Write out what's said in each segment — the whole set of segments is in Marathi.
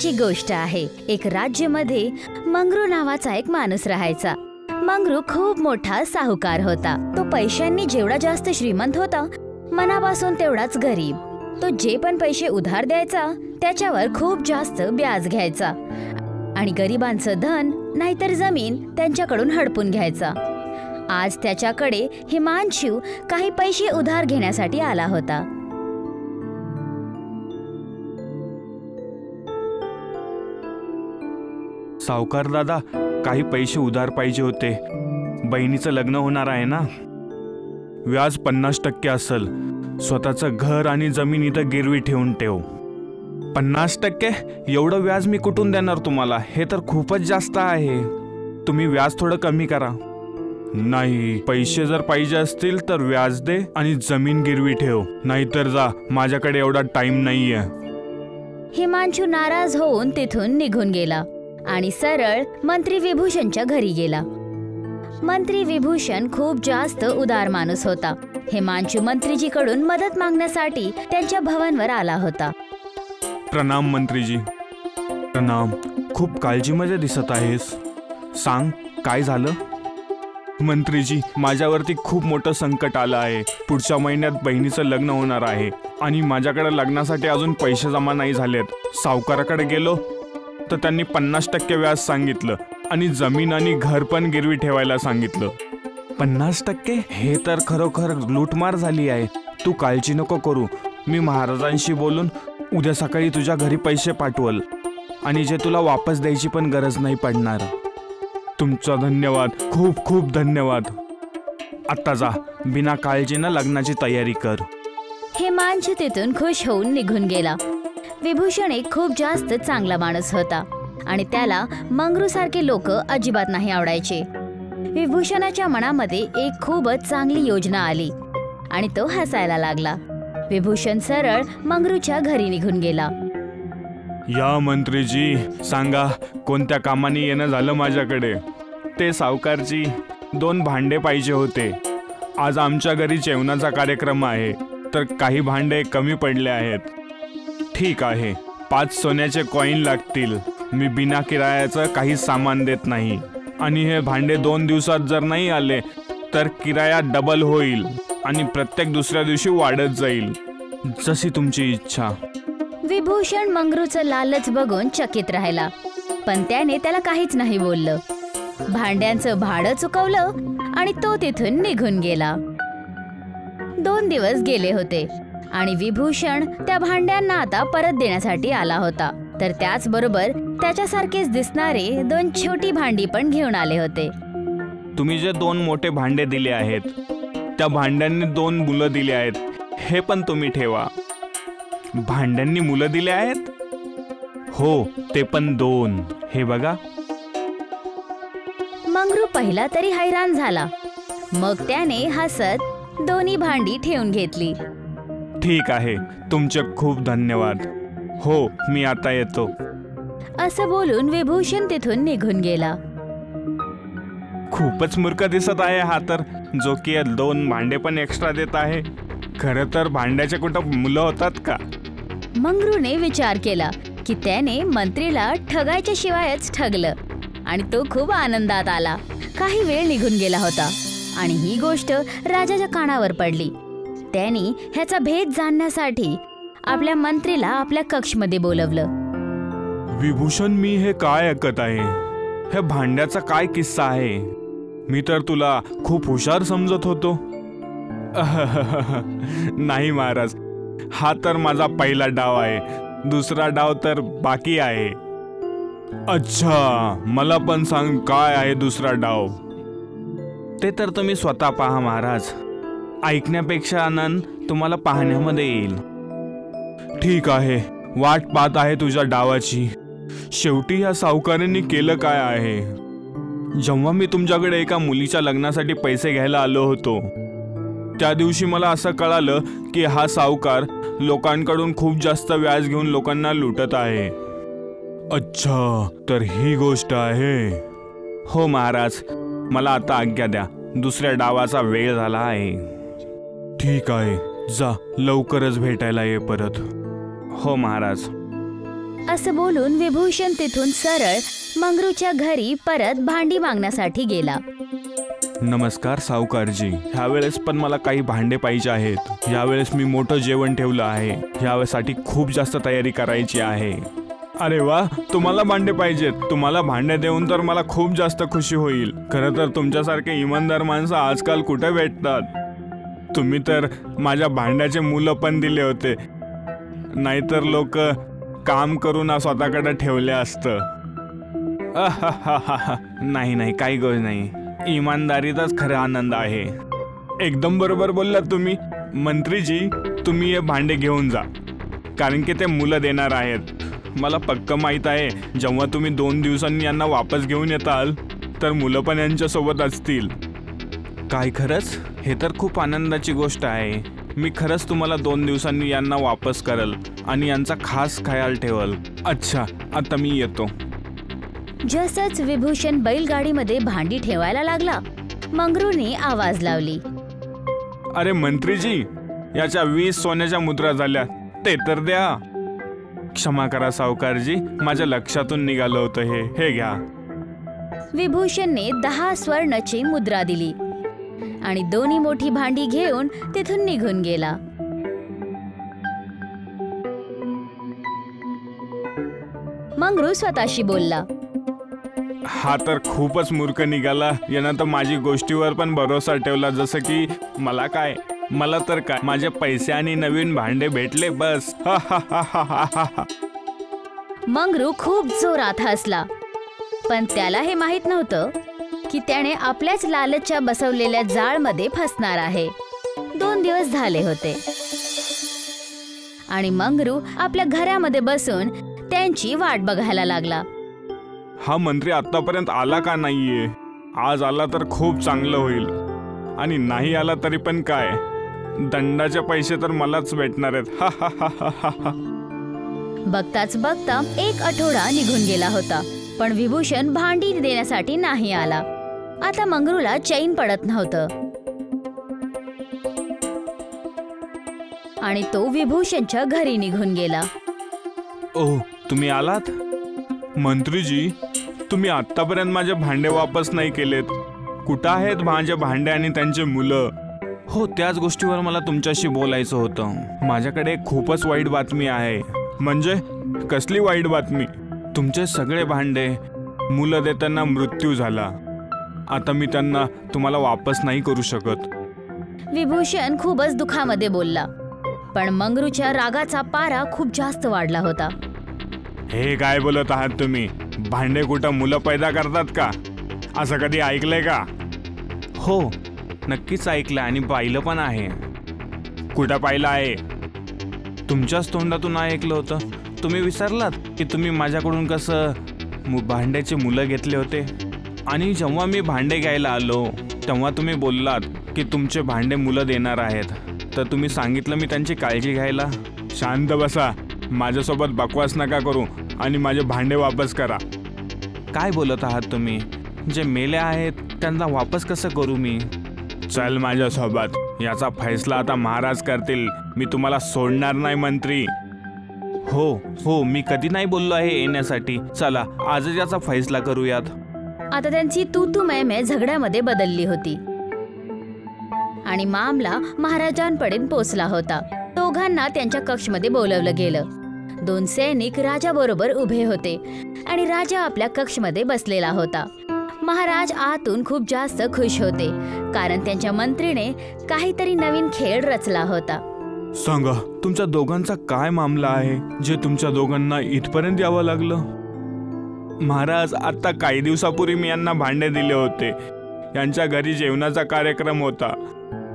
आजची गोष्ट आहे। एक राज्यामध्ये मंगरू नावाचा एक माणूस राहायचा। मंगरू खूप मोठा साहुकार होता। तो पैशांनी जेवढा जास्त श्रीमंत होता, मनापासून तेवढाच गरीब। तो जे पण पैसे उधार द्यायचा त्याच्यावर खूप जास्त व्याज घ्यायचा आणि गरिबांचं धन नाहीतर जमीन त्यांच्याकडून हडपून घ्यायचा। आज त्याच्याकडे हिमांशू काही पैसे उधार घेण्यासाठी आला होता। सावकार दादा, काही पैसे उधार पाहिजे होते। बहिणीचं लग्न होणार आहे ना, व्याज 50% असेल। स्वतःचं घर आणि जमीन इथं गिरवी ठेवून ठेव। 50%? एवढं व्याज मी कुठून देणार तुम्हाला? हे तर खूपच जास्त आहे। तुम्ही व्याज थोडं कमी करा। नाही, पैसे जर पाहिजे असतील तर व्याज दे आणि जमीन गिरवी ठेव, नाहीतर जा, माझ्याकडे एवढा टाइम नाहीये। हिमांशू नाराज होऊन तिथून निघून गेला आणि सरळ मंत्री विभूषणच्या घरी गेला। मंत्री विभूषण खूप जास्त उदार माणूस होता। हिमांशू मंत्रीजीकडून मदत मागण्यासाठी त्यांच्या भवनवर आला होता। प्रणाम मंत्रीजी। प्रणाम। खूप काळजीमध्ये दिसत आहेस, सांग काय झालं? मंत्रीजी, माझ्यावरती खूप मोठं संकट आलं आहे। पुढच्या महिन्यात बहिणीचं लग्न होणार आहे आणि माझ्याकडे लग्नासाठी अजून पैसे जमा नाही झालेत। सावकाराकडे गेलो तर त्यांनी 50% व्याज सांगितलं आणि जमीन आणि घर पण गिरवी ठेवायला सांगितलं। 50%? हे तर खरोखर लूटमार झाली आहे। तू काळजी नको करू, मी महाराजांशी बोलून उद्या सकाळी तुझ्या घरी पैसे पाठवल आणि जे तुला वापस द्यायची पण गरज नाही पडणार। तुमचा धन्यवाद, खूप खूप धन्यवाद। आता जा, बिना काळजीनं लग्नाची तयारी कर। हिमांशू तिथून खुश होऊन निघून गेला। विभूषण एक खूप जास्त चांगला माणूस होता आणि त्याला मंगरूसारखे लोक अजिबात नाही आवडायचे। विभूषणाच्या मनामध्ये एक खूपच चांगली योजना आली आणि तो हसायला लागला। विभूषण सरळ मंगरूच्या घरी निघून गेला। या मंत्रीजी, सांगा कोणत्या कामाने येणं झालं माझ्याकडे? ते सावकारजी, 2 भांडे पाहिजे होते। आज आमच्या घरी जेवणाचा कार्यक्रम आहे, तर काही भांडे कमी पडले आहेत। ठीक आहे, 5 सोन्याचे कॉईन लागतील। मी बिना किरायाचं काही सामान देत नाही आणि हे भांडे 2 दिवसात जर नाही आले तर किराया डबल होईल आणि प्रत्येक दुसऱ्या दिवशी वाढत जाईल, जशी तुमची इच्छा। विभूषण मंगरूचं लालच बघून चकित राहिला, पण त्याने त्याला काहीच नाही बोललं। भांड्यांचं भाडं चुकवलं आणि तो तिथून निघून गेला। 2 दिवस गेले होते आणि विभूषण त्या भांड्यांना आता परत देण्यासाठी आला होता। तर त्याचबरोबर त्याच्यासारखेच दिसणारे 2 छोटी भांडी पण घेऊन आले होते। तुम्ही जे 2 मोठे भांडे दिले आहेत, त्या भांड्यांनी 2 मुलं दिली आहेत, हे पण तुम्ही ठेवा। भांड्यांनी मुलं दिले आहेत? हो, ते पण 2। हे बघा। मंगरू पहिला तरी हैराण झाला, मग त्याने हसत दोन्ही भांडी ठेवून घेतली। ठीक आहे, तुमचे खूप धन्यवाद। हो, मी आता येतो। असं बोलून विभूषण तिथून निघून गेला। खूपच मूर्ख दिसत आहे हा तर, जो की 2 भांडे पण एक्स्ट्रा देत आहे। खरं तर भांड्याचे कुठं मुलं होतात का? मंगरूने विचार केला की त्याने मंत्रीला ठगायच्या शिवायच ठगलं आणि तो खूप आनंदात आला। काही वेळ निघून गेला होता आणि ही गोष्ट राजाच्या कानावर पडली। त्यांनी ह्याचा भेद जाणण्यासाठी आपल्या मंत्रीला आपल्या कक्षमध्ये बोलवलं। विभूषण, मी हे काय ऐकत आहे? हे भांड्याचा काय किस्सा आहे? मी तर तुला खूप हुशार समजत होतो। नाही महाराज, हा तर माझा पहिला डाव आहे, दुसरा डाव तर बाकी आहे। अच्छा, मला पण सांग काय आहे दुसरा डाव? ते तर तुम्ही स्वतः पहा महाराज। ऐकण्यापेक्षा आनंद तुम्हाला पाहण्यामध्ये येईल। ठीक आहे, वाट पाहत आहे तुझ्या डावाची। शेवटी या सावकारांनी केलं काय आहे? जेव्हा मी तुमच्याकडे एका मुलीच्या लग्नासाठी पैसे घ्यायला आलो होतो, त्या दिवशी मला असं कळालं की हा सावकार लोकांकडून खूप जास्त व्याज घेऊन लोकांना लुटत आहे। अच्छा, तर ही गोष्ट आहे? हो महाराज, मला आता आज्ञा द्या, दुसऱ्या डावाचा वेळ झाला आहे। ठीक आहे, जा, लवकरच भेटायला ये परत। हो महाराज। असं बोलून विभूषण तिथून सरळ मंगरूच्या घरी परत भांडी मागण्यासाठी गेला. नमस्कार सावकारजी, ह्यावेळेस पण मला काही भांडे पाहिजे आहेत. यावेळेस मी मोठं जेवण ठेवलं आहे. ह्यावेळेसाठी खूप जास्त तयारी करायची आहे. अरे वा, तुम्हाला भांडे पाहिजेत. तुम्हाला भांडे देऊन तर मला खूप जास्त खुशी होईल. खरं तर तुमच्यासारखे इमानदार माणसं आजकाल कुठे भेटतात. तुम्ही तर माझ्या भांड्याचे मुलं पण दिले होते, नाहीतर लोक काम करून स्वतःकडे ठेवले असतं. नाही नाही, काही गोष्ट नाही. इमानदारीतच खरा आनंद आहे. एकदम बरोबर बोललात तुम्ही. मंत्रीजी, तुम्ही हे भांडे घेऊन जा, कारण की ते मुलं देणार आहेत. मला पक्क माहीत आहे जेव्हा तुम्ही 2 दिवसांनी यांना वापस घेऊन येताल तर मुलं पण यांच्यासोबत असतील. काय खरंच? हे तर खूप आनंदाची गोष्ट आहे. मी खरंच तुम्हाला 2 दिवसांनी यांना वापस करेल आणि यांचा खास ख्याल ठेवल. अच्छा, आता मी येतो. जसंच विभूषण बैलगाडीमध्ये भांडी ठेवायला लागला, मंगरूने आवाज लावली. अरे मंत्रीजी, याच्या 20 सोन्याच्या मुद्रा झाल्या, ते तर द्या. क्षमा करा सावकारजी, माझ्या लक्षातून निघालं होतं. हे घ्या. विभूषणने 10 स्वर्णाची मुद्रा दिली आणि दोन्ही मोठी भांडी घेऊन तिथून निघून गेला. मंगरू स्वतःशी बोलला, हा तर खूपच मूर्ख निघाला. यानं तर माझी गोष्टीवर पण भरोसा ठेवला. जसं की मला तर काय, माझे पैसे आणि नवीन भांडे भेटले बस. मंगरू खूप जोरात हसला, पण त्याला हे माहित नव्हतं की त्याने आपल्याच लालच्या बसवलेल्या जाळमध्ये फसणार आहे. 2 दिवस झाले होते आणि मंगरू आपल्या घरामध्ये बसून त्यांची वाट बघायला लागला. हा मंत्री आतापर्यंत आला का नाहीये? आज आला तर खूप चांगलं होईल, आणि नाही आला तरी पण काय, दंडाचे पैसे तर मलाच भेटणार आहेत. बघताच बघता 1 आठवडा निघून गेला होता, पण विभूषण भांडी देण्यासाठी नाही आला. आता मंगरूला चैन पडत नव्हतं आणि तो विभूषणच्या घरी निघून गेला. ओह, तुम्ही आलात? मंत्रीजी, तुम्ही आतापर्यंत माझे भांडे वापस नाही केलेत. कुठं आहेत माझे भांडे आणि त्यांचे मुलं? हो, त्याच गोष्टीवर मला तुमच्याशी बोलायचं होतं. माझ्याकडे खूपच वाईट बातमी आहे. म्हणजे कसली वाईट बातमी? तुमचे सगळे भांडे मुलं देताना मृत्यू झाला. आता मी त्यांना तुम्हाला वापस नाही करू शकत. विभूषण खूपच दुःखामध्ये बोलला, पण मंगरूच्या रागाचा पारा खूप जास्त वाढला होता. हे काय बोलत आहात तुम्ही? भांडे कुठं मुलं पैदा करतात का? असं कधी ऐकलंय का? हो, नक्कीच ऐकलं आणि पाहिलं पण आहे. कुठं पाहिलं आहे? तुमच्याच तोंडातून ऐकलं होतं. तुम्ही विसरलात की तुम्ही माझ्याकडून कसं भांड्याचे मुलं घेतले होते? आणि जेव्हा मी भांडे घ्यायला आलो तेव्हा तुम्ही बोललात की तुमचे भांडे मुलं देणार आहेत, तर तुम्ही सांगितलं मी त्यांची काळजी घ्यायला. शांत बसा, माझ्यासोबत बकवास नका करू आणि माझे भांडे वापस करा. काय बोलत आहात तुम्ही? जे मेले आहेत त्यांना वापस कसं करू मी? चल माझ्यासोबत, याचा फैसला आता महाराज करतील. मी तुम्हाला सोडणार नाही मंत्री. हो, मी कधी नाही बोललो आहे येण्यासाठी. चला आजच याचा फैसला करूयात. आता त्यांची तू मैं झगड्यामध्ये बदलली होती आणि मामला महाराजांपर्यंत पोचला होता. दोघांना त्यांच्या कक्षमध्ये बोलवलं गेलं. 2 सैनिक राजाबरोबर उभे होते आणि राजा आपल्या कक्षमध्ये बसलेला होता. महाराज आतून खूप जास्त खुश होते, कारण त्यांच्या मंत्रीने काहीतरी नवीन खेळ रचला होता. सांगा, तुमच्या दोघांचा काय मामला आहे जे तुमच्या दोघांना इथपर्यंत यावं लागलं? महाराज, आता काही दिवसापूर्वी मी यांना भांडे दिले होते. यांच्या घरी जेवणाचा कार्यक्रम होता.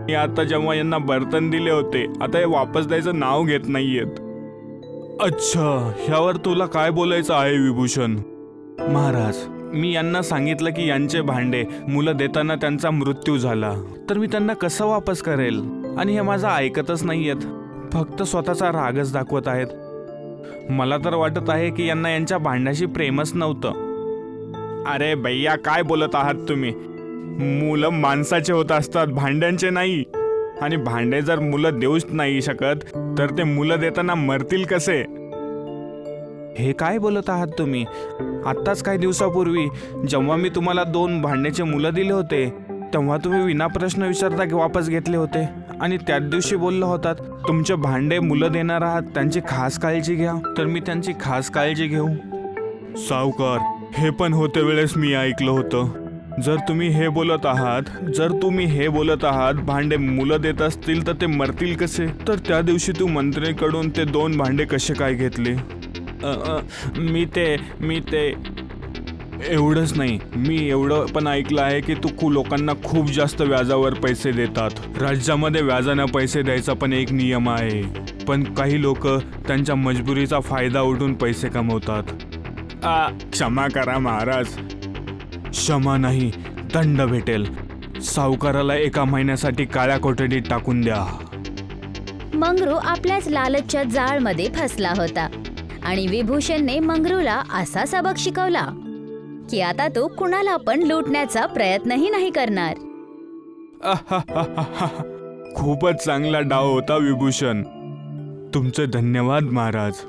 मी आता जेव्हा यांना बर्तन दिले होते, आता हे वापस द्यायचं नाव घेत नाहीयेत. अच्छा, ह्यावर तुला काय बोलायचं आहे विभूषण? महाराज, मी यांना सांगितलं की यांचे भांडे मुलं देताना त्यांचा मृत्यू झाला, तर मी त्यांना कसं वापस करेल? आणि हे माझं ऐकतच नाहीयेत, फक्त स्वतःचा रागच दाखवत आहेत. मला तर वाटत आहे की यांना यांच्या भांड्याशी प्रेमच नव्हतं. अरे भैया, काय बोलत आहात तुम्ही? मुलं माणसाचे होत असतात, भांड्यांचे नाही. आणि भांडे जर मुलं देऊच नाही शकत तर ते मुलं देताना मरतील कसे? हे काय बोलत आहात तुम्ही? आत्ताच काही दिवसापूर्वी जेव्हा मी तुम्हाला 2 भांड्याचे मुलं दिले होते तेव्हा तुम्ही विना प्रश्न विचारता वापस घेतले होते आणि त्याच दिवशी बोलला होतात तुमचे भांडे मुलं देणार आहात, त्यांची खास काळजी घ्या. तर मी त्यांची खास काळजी घेऊ. सावकार, हे पण होते वेळेस मी ऐकलं होतं. जर तुम्ही हे बोलत आहात भांडे मुलं देत असतील तर ते मरतील कसे? तर त्या दिवशी तू मंत्रीकडून ते 2 भांडे कसे काय घेतले? मी ते एवढंच नाही, मी एवढं पण ऐकलं आहे की तू लोकांना खूप जास्त व्याजावर पैसे देतात. राज्यामध्ये व्याजाने पैसे द्यायचा पण एक नियम आहे, पण काही लोक त्यांच्या मजबुरीचा फायदा उठून पैसे कमवतात. क्षमा करा महाराज. क्षमा नाही, दंड भेटेल. सावकाराला 1 महिन्यासाठी काळ्या कोठडीत टाकून द्या. मंगरू आपल्याच लालचच्या जाळमध्ये फसला होता आणि विभूषणने मंगरूला असा सबक शिकवला की आता तो कुणाला पण लुटण्याचा प्रयत्नही नाही करणार. खूपच चांगला डाव होता विभूषण. तुमचे धन्यवाद महाराज.